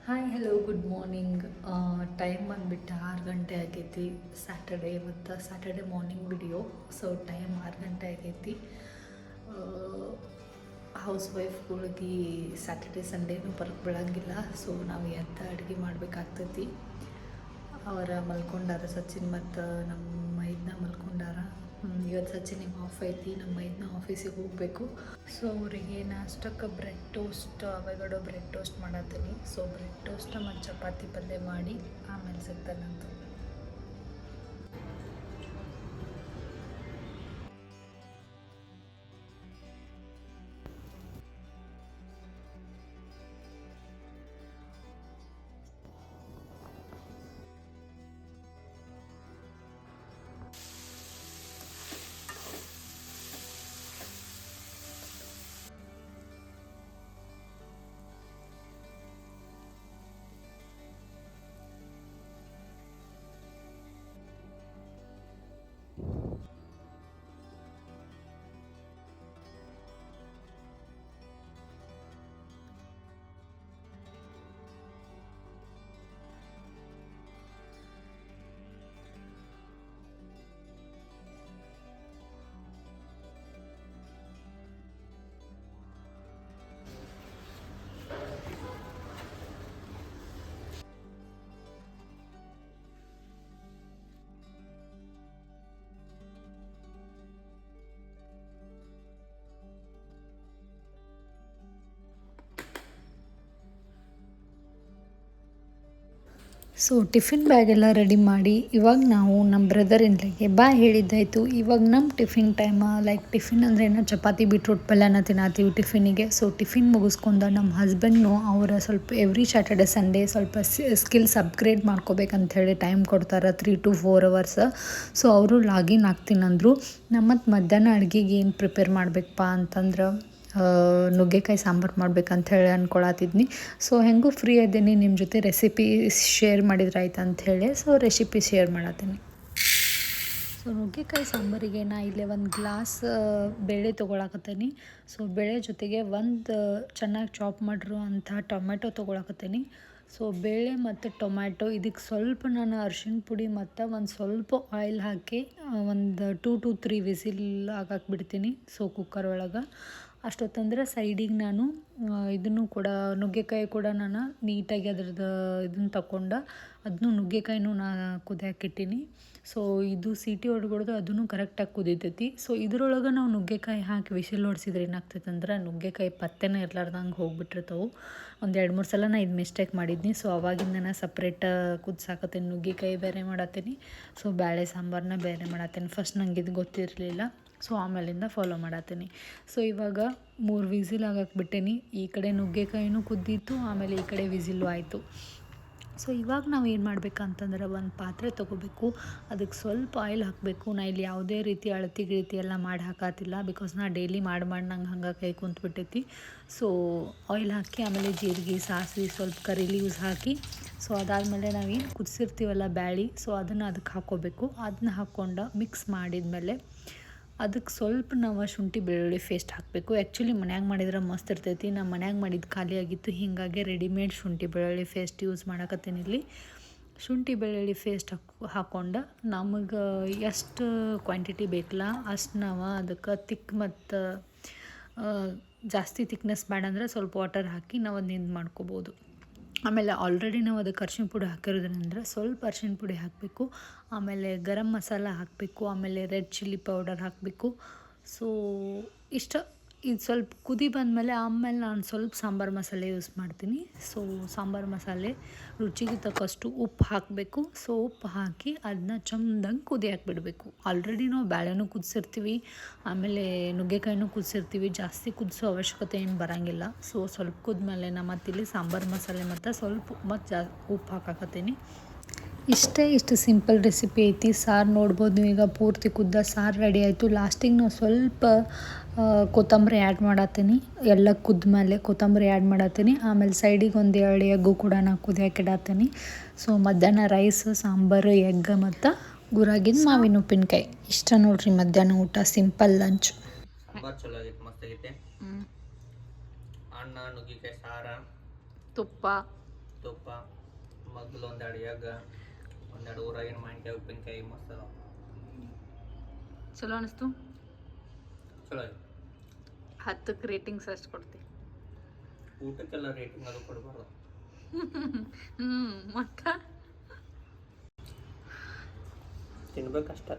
Hi hello good morning. Time ಬಂದುಬಿಟ್ಟು 6 ಗಂಟೆ ಆಗೈತಿ. ಸ್ಯಾಟರ್ಡೇ ಮತ್ತು Saturday morning video. So time 6 ಗಂಟೆ ಆಗೈತಿ. ಹೌಸ್ ವೈಫ್ಗಳಿಗೆ ಸ್ಯಾಟರ್ಡೇ ಸಂಡೇನೂ ಬರೋಕ್ಕೆ ಬಿಡೋಂಗಿಲ್ಲ. ಸೊ ನಾವು ಎದ್ದು ಅಡುಗೆ ಮಾಡಬೇಕಾಗ್ತೈತಿ. ಅವರ ಮಲ್ಕೊಂಡಾರ ಸಚಿನ್ ಮತ್ತು ನಮ್ಮ ಮೈದನ ಮಲ್ಕೊಂಡಾರ. ಇವತ್ತು ಸಚಿನಿಗೆ ಆಫ್ ಐತಿ, ನಮ್ಮ ಮೈದನ ಆಫೀಸಿಗೆ ಹೋಗಬೇಕು. ಸೊ ಅವರಿಗೆ ನಾಷ್ಟಕ್ಕೆ bread toast, avocado bread toast ಮಾಡತ್ತೀನಿ. ಸೊ ಬ್ರೆಡ್ ಟೋಸ್ಟ್ ಮತ್ತು ಚಪಾತಿ ಪಲ್ಯ ಮಾಡಿ ಆಮೇಲೆ ಸಿಗ್ತಾನಂತ. ಸೊ ಟಿಫಿನ್ ಬ್ಯಾಗೆಲ್ಲ ರೆಡಿ ಮಾಡಿ ಇವಾಗ ನಾವು ನಮ್ಮ ಬ್ರದರ್ ಇನ್ಲಿಗೆ ಬಾಯ್ ಹೇಳಿದ್ದಾಯಿತು. ಇವಾಗ ನಮ್ಮ ಟಿಫಿನ್ ಟೈಮ್. ಲೈಕ್ ಟಿಫಿನ್ ಅಂದರೆ ಏನೋ ಚಪಾತಿ ಬೀಟ್ರೂಟ್ ಪಲ್ಯನ ತಿನ್ನತ್ತೀವಿ ಟಿಫಿನಿಗೆ. ಸೊ ಟಿಫಿನ್ ಮುಗಿಸ್ಕೊಂಡು ನಮ್ಮ ಹಸ್ಬೆಂಡ್ನು ಅವರ ಸ್ವಲ್ಪ ಎವ್ರಿ ಸ್ಯಾಟರ್ಡೆ ಸಂಡೇ ಸ್ವಲ್ಪ ಸ್ಕಿಲ್ಸ್ ಅಪ್ಗ್ರೇಡ್ ಮಾಡ್ಕೋಬೇಕಂಥೇಳಿ ಟೈಮ್ ಕೊಡ್ತಾರೆ 3 to 4 hours. ಸೊ ಅವರು ಲಾಗಿನ್ ಆಗ್ತೀನಂದರು. ಮತ್ತು ಮಧ್ಯಾಹ್ನ ಅಡುಗೆಗೆ ಏನು ಪ್ರಿಪೇರ್ ಮಾಡಬೇಕಪ್ಪ ಅಂತಂದ್ರೆ ನುಗ್ಗೆಕಾಯಿ ಸಾಂಬಾರು ಮಾಡ್ಬೇಕಂತ ಹೇಳಿ ಅಂದ್ಕೊಳತ್ತಿದ್ನಿ. ಸೊ ಹೆಂಗೂ ಫ್ರೀ ಇದ್ದೀನಿ, ನಿಮ್ಮ ಜೊತೆ ರೆಸಿಪಿ ಶೇರ್ ಮಾಡಿದ್ರೆ ಆಯ್ತು ಅಂಥೇಳಿ ಸೊ ರೆಸಿಪಿ ಶೇರ್ ಮಾಡತ್ತೀನಿ. ಸೊ ನುಗ್ಗೆಕಾಯಿ ಸಾಂಬಾರಿಗೆ ನಾ ಇಲ್ಲೇ ಒಂದು ಗ್ಲಾಸ್ ಬೇಳೆ ತೊಗೊಳಕತ್ತೀನಿ. ಸೊ ಬೇಳೆ ಜೊತೆಗೆ ಒಂದು ಚೆನ್ನಾಗಿ ಚಾಪ್ ಮಾಡಿರೋ ಅಂಥ ಟೊಮೆಟೊ ತೊಗೊಳಕತ್ತೀನಿ. ಸೊ ಬೇಳೆ ಮತ್ತು ಟೊಮ್ಯಾಟೊ ಇದಕ್ಕೆ ಸ್ವಲ್ಪ ನಾನು ಅರಿಶಿಣ ಪುಡಿ ಮತ್ತು ಒಂದು ಸ್ವಲ್ಪ ಆಯಿಲ್ ಹಾಕಿ ಒಂದು 2 to 3 ವಿಸಿಲ್ ಹಾಕಕ್ಕೆ ಬಿಡ್ತೀನಿ. ಸೊ ಕುಕ್ಕರ್ ಒಳಗೆ ಅಷ್ಟೊತ್ತಂದ್ರೆ ಸೈಡಿಗೆ ನಾನು ಇದನ್ನು ಕೂಡ ನುಗ್ಗೆಕಾಯಿ ಕೂಡ ನಾನು ನೀಟಾಗಿ ಅದ್ರದ್ದು ಇದನ್ನು ತಗೊಂಡು ಅದನ್ನು ನುಗ್ಗೆಕಾಯಿನೂ ನಾನು ಕುದಿಯಾಕಿಟ್ಟೀನಿ. ಸೊ ಇದು ಸೀಟಿ ಹೊಡ್ಗೊಡ್ದು ಅದನ್ನು ಕರೆಕ್ಟಾಗಿ ಕುದಿತೈತಿ. ಸೊ ಇದ್ರೊಳಗೆ ನಾವು ನುಗ್ಗೆಕಾಯಿ ಹಾಕಿ ವಿಸಿಲ್ ಹೊಡ್ಸಿದ್ರೆ ಏನಾಗ್ತೈತೆ ಅಂದ್ರೆ ನುಗ್ಗೆಕಾಯಿ ಪತ್ತೆನೇ ಇರ್ಲಾರ್ದಂಗೆ ಹೋಗ್ಬಿಟ್ಟಿರ್ತಾವೆ. ಒಂದು 2-3 ಸಲ ನಾನು ಇದು ಮಿಸ್ಟೇಕ್ ಮಾಡಿದ್ನಿ. ಸೊ ಅವಾಗಿಂದ ನಾನು ಸಪ್ರೇಟ್ ಕುದಿಸಾಕತ್ತೀನಿ, ನುಗ್ಗೆಕಾಯಿ ಬೇರೆ ಮಾಡತ್ತೀನಿ. ಸೊ ಬೇಳೆ ಸಾಂಬಾರನ್ನ ಬೇರೆ ಮಾಡತ್ತೀನಿ. ಫಸ್ಟ್ ನಂಗೆ ಇದು ಗೊತ್ತಿರಲಿಲ್ಲ. ಸೊ ಆಮೇಲಿಂದ ಫಾಲೋ ಮಾಡತ್ತೀನಿ. ಸೊ ಇವಾಗ 3 ವಿಸಿಲ್ ಆಗಕ್ಕೆ ಬಿಟ್ಟೇನಿ. ಈ ಕಡೆ ನುಗ್ಗೆಕಾಯಿನೂ ಕುದ್ದಿತ್ತು, ಆಮೇಲೆ ಈ ಕಡೆ ವಿಸಿಲ್ಲು ಆಯಿತು. ಸೊ ಇವಾಗ ನಾವು ಏನು ಮಾಡ್ಬೇಕಂತಂದ್ರೆ ಒಂದು ಪಾತ್ರೆ ತೊಗೋಬೇಕು, ಅದಕ್ಕೆ ಸ್ವಲ್ಪ ಆಯಿಲ್ ಹಾಕಬೇಕು. ನಾ ಇಲ್ಲಿ ಯಾವುದೇ ರೀತಿ ಅಳತಿ ಗಿಳತಿ ಎಲ್ಲ ಮಾಡಿ ಹಾಕತ್ತಿಲ್ಲ, ಬಿಕಾಸ್ ನಾ ಡೈಲಿ ಮಾಡಿ ನಂಗೆ ಹಂಗೆ ಕೈ ಕುಂತ್ಬಿಟ್ಟೈತಿ. ಸೊ ಆಯಿಲ್ ಹಾಕಿ ಆಮೇಲೆ ಜೀರಿಗೆ, ಸಾಸಿವೆ, ಸ್ವಲ್ಪ ಕರಿ ಲೀವ್ಸ್ ಹಾಕಿ, ಸೊ ಅದಾದಮೇಲೆ ನಾವೇನು ಕುದಿಸಿರ್ತೀವಲ್ಲ ಬ್ಯಾಳಿ, ಸೊ ಅದನ್ನು ಅದಕ್ಕೆ ಹಾಕ್ಕೋಬೇಕು. ಅದನ್ನ ಹಾಕ್ಕೊಂಡು ಮಿಕ್ಸ್ ಮಾಡಿದ್ಮೇಲೆ ಅದಕ್ಕೆ ಸ್ವಲ್ಪ ನಾವು ಶುಂಠಿ ಬೆಳ್ಳುಳ್ಳಿ ಪೇಸ್ಟ್ ಹಾಕಬೇಕು. ಆ್ಯಕ್ಚುಲಿ ಮನ್ಯಾಗ ಮಾಡಿದ್ರೆ ಮಸ್ತ್ ಇರ್ತೈತಿ. ನಮ್ಮ ಮನ್ಯಾಗ ಮಾಡಿದ್ದು ಖಾಲಿ ಆಗಿತ್ತು, ಹೀಗಾಗಿ ರೆಡಿಮೇಡ್ ಶುಂಠಿ ಬೆಳ್ಳುಳ್ಳಿ ಪೇಸ್ಟ್ ಯೂಸ್ ಮಾಡಕತ್ತೀನಿ. ಇಲ್ಲಿ ಶುಂಠಿ ಬೆಳ್ಳುಳ್ಳಿ ಪೇಸ್ಟ್ ಹಾಕ್ಕೊಂಡು ನಮಗೆ ಎಷ್ಟು ಕ್ವಾಂಟಿಟಿ ಬೇಕಲ್ಲ ಅಷ್ಟು ನಾವು ಅದಕ್ಕೆ ತಿಕ್ ಮತ್ತು ಜಾಸ್ತಿ ತಿಕ್ನೆಸ್ ಬೇಡ ಅಂದರೆ ಸ್ವಲ್ಪ ವಾಟರ್ ಹಾಕಿ ನಾವು ಅದನ್ನ ಮಾಡ್ಕೋಬೋದು. ಆಮೇಲೆ ಆಲ್ರೆಡಿ ನಾವು ಅದಕ್ಕೆ ಅರ್ಶಿಣ ಪುಡಿ ಹಾಕಿರೋದ್ರಿಂದ ಸ್ವಲ್ಪ ಅರ್ಶಿಣ ಪುಡಿ ಹಾಕಬೇಕು. ಆಮೇಲೆ ಗರಂ ಮಸಾಲ ಹಾಕಬೇಕು. ಆಮೇಲೆ ರೆಡ್ ಚಿಲ್ಲಿ ಪೌಡರ್ ಹಾಕಬೇಕು. ಸೊ ಇಷ್ಟ. ಇದು ಸ್ವಲ್ಪ ಕುದಿ ಬಂದಮೇಲೆ ಆಮೇಲೆ ನಾನು ಸ್ವಲ್ಪ ಸಾಂಬಾರು ಮಸಾಲೆ ಯೂಸ್ ಮಾಡ್ತೀನಿ. ಸೊ ಸಾಂಬಾರು ಮಸಾಲೆ ರುಚಿಗೆ ತಕ್ಕಷ್ಟು ಉಪ್ಪು ಹಾಕಬೇಕು. ಸೊ ಉಪ್ಪು ಹಾಕಿ ಅದನ್ನ ಚಂದಂಗೆ ಕುದಿ ಹಾಕಿಬಿಡಬೇಕು. ಆಲ್ರೆಡಿ ನಾವು ಬೇಳೆನೂ ಕುದಿಸಿರ್ತೀವಿ, ಆಮೇಲೆ ನುಗ್ಗೆಕಾಯಿನೂ ಕುದಿಸಿರ್ತೀವಿ. ಜಾಸ್ತಿ ಕುದಿಸೋ ಅವಶ್ಯಕತೆ ಏನು ಬರೋಂಗಿಲ್ಲ. ಸೊ ಸ್ವಲ್ಪ ಕುದ್ಮೇಲೆ ನಾನು ಮತ್ತಿಲ್ಲಿ ಸಾಂಬಾರು ಮಸಾಲೆ ಮತ್ತು ಸ್ವಲ್ಪ ಮತ್ತು ಉಪ್ಪು ಹಾಕಾಕತ್ತೀನಿ. ಇಷ್ಟು ಸಿಂಪಲ್ ರೆಸಿಪಿ ಐತಿ. ಸಾರು ನೋಡ್ಬೋದು ನೀವು, ಈಗ ಪೂರ್ತಿ ಕುದ್ದ ಸಾರು ರೆಡಿ ಆಯಿತು. ಲಾಸ್ಟಿಗೆ ನಾವು ಸ್ವಲ್ಪ ಕೊತ್ತಂಬರಿ ಆ್ಯಡ್ ಮಾಡತ್ತೀನಿ. ಎಲ್ಲ ಕುದ್ದ ಮೇಲೆ ಕೊತ್ತಂಬರಿ ಆ್ಯಡ್ ಮಾಡತ್ತೀನಿ. ಆಮೇಲೆ ಸೈಡಿಗೆ ಒಂದು 2 ಎಗ್ಗು ಕೂಡ ನಾನು ಕುದಿಯಾಕಿಡತ್ತೀನಿ. ಸೊ ಮಧ್ಯಾಹ್ನ ರೈಸ್, ಸಾಂಬಾರು, ಎಗ್ ಮತ್ತು ಗುರಾಗಿನ ಮಾವಿನ ಉಪ್ಪಿನಕಾಯಿ ಇಷ್ಟ ನೋಡ್ರಿ ಮಧ್ಯಾಹ್ನ ಊಟ. Simple lunch. ಸಾಂಬಾರು ಚಲೋ ಆಗೈತೆ, ಮಸ್ತ್ ಆಗೈತೆ. ಅನ್ನ, ನುಗ್ಗೆಕಾಯಿ ಸಾರ, ತುಪ್ಪ ತುಪ್ಪ ಮೊದಲು ಒಂದೆರಡು ಎಗ್ ಒಂದೆರಡು ಊರಾಗಿನ ಮಾವಿನಕಾಯಿ ಉಪ್ಪಿನಕಾಯಿ ಮಸ್ತ್ ಅದಾವ. ಚಲೋ ಅನಿಸ್ತು. ಚಲೋ ಐತಿ. 10ಕ್ಕೆ ರೇಟಿಂಗ್ಸ್ ಅಷ್ಟು ಕೊಡ್ತಿ. ಊಟಕ್ಕೆಲ್ಲ ರೇಟಿಂಗ್ ಅದು ಕೊಡಬಾರ್ದು. ಮತ್ತು ತಿನ್ಬೇಕಷ್ಟ.